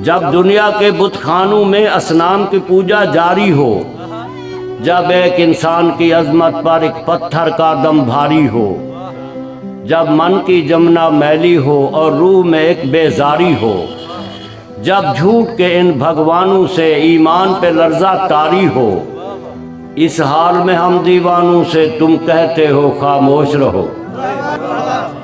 جب دنیا کے بت خانوں میں اصنام کی پوجا جاری ہو، جب ایک انسان کی عظمت پر ایک پتھر کا دم بھاری ہو، جب من کی جمنا میلی ہو اور روح میں ایک بیزاری ہو، جب جھوٹ کے ان بھگوانوں سے ایمان پہ لرزہ طاری ہو، اس حال میں ہم دیوانوں سے تم کہتے ہو خاموش رہو۔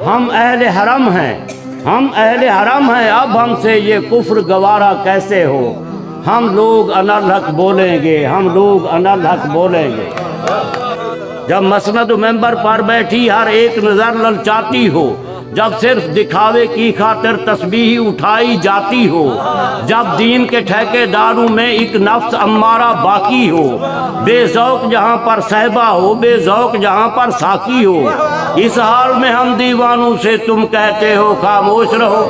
ہم اہل حرم ہیں، ہم اہل حرم ہیں، اب ہم سے یہ کفر گوارا کیسے ہو؟ ہم لوگ انالحق بولیں گے، ہم لوگ انالحق بولیں گے۔ جب مسند و ممبر پر بیٹھی ہر ایک نظر للچاتی ہو، جب صرف دکھاوے کی خاطر تسبیح اٹھائی جاتی ہو، جب دین کے ٹھیکے داروں میں ایک نفس امارہ باقی ہو، بے ذوق جہاں پر صحبہ ہو، بے ذوق جہاں پر ساقی ہو، اس حال میں ہم دیوانوں سے تم کہتے ہو خاموش رہو۔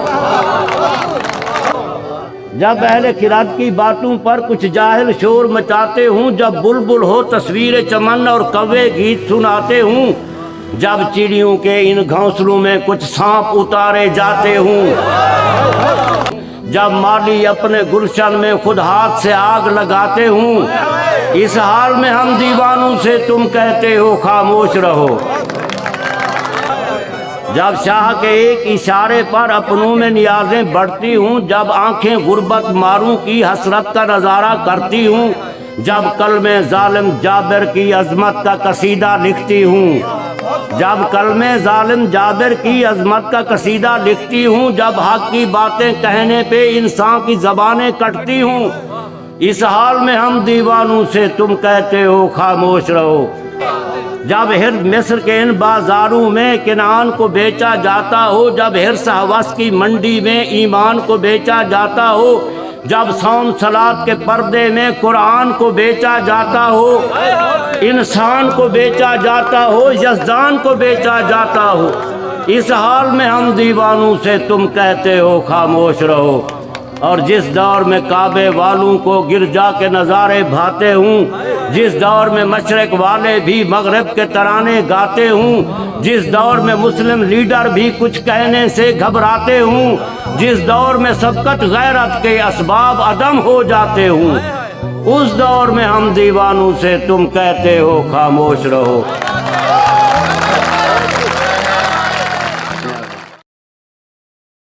جب اہل خرد کی باتوں پر کچھ جاہل شور مچاتے ہوں، جب بلبل ہو تصویر چمن اور کوے گیت سناتے ہوں، جب چڑیوں کے ان گھونسلوں میں کچھ سانپ اتارے جاتے ہوں، جب مالی اپنے گلشن میں خود ہاتھ سے آگ لگاتے ہوں، اس حال میں ہم دیوانوں سے تم کہتے ہو خاموش رہو۔ جب شاہ کے ایک اشارے پر اپنوں میں نیازیں بڑھتی ہوں، جب آنکھیں غربت ماروں کی حسرت کا نظارہ کرتی ہوں، جب کلمے ظالم جابر کی عظمت کا قصیدہ لکھتی ہوں، جب کلمے ظالم جابر کی عظمت کا قصیدہ لکھتی ہوں، جب حق کی باتیں کہنے پہ انسان کی زبانیں کٹتی ہوں، اس حال میں ہم دیوانوں سے تم کہتے ہو خاموش رہو۔ جب ہرد مصر کے ان بازاروں میں کنعان کو بیچا جاتا ہو، جب حرص ہوس کی منڈی میں ایمان کو بیچا جاتا ہو، جب صوم صلات کے پردے میں قرآن کو بیچا جاتا ہو، انسان کو بیچا جاتا ہو، یزدان کو بیچا جاتا ہو، اس حال میں ہم دیوانوں سے تم کہتے ہو خاموش رہو۔ اور جس دور میں کعبے والوں کو گرجا کے نظارے بھاتے ہوں، جس دور میں مشرق والے بھی مغرب کے ترانے گاتے ہوں، جس دور میں مسلم لیڈر بھی کچھ کہنے سے گھبراتے ہوں، جس دور میں سبقت غیرت کے اسباب عدم ہو جاتے ہوں، اس دور میں ہم دیوانوں سے تم کہتے ہو خاموش رہو۔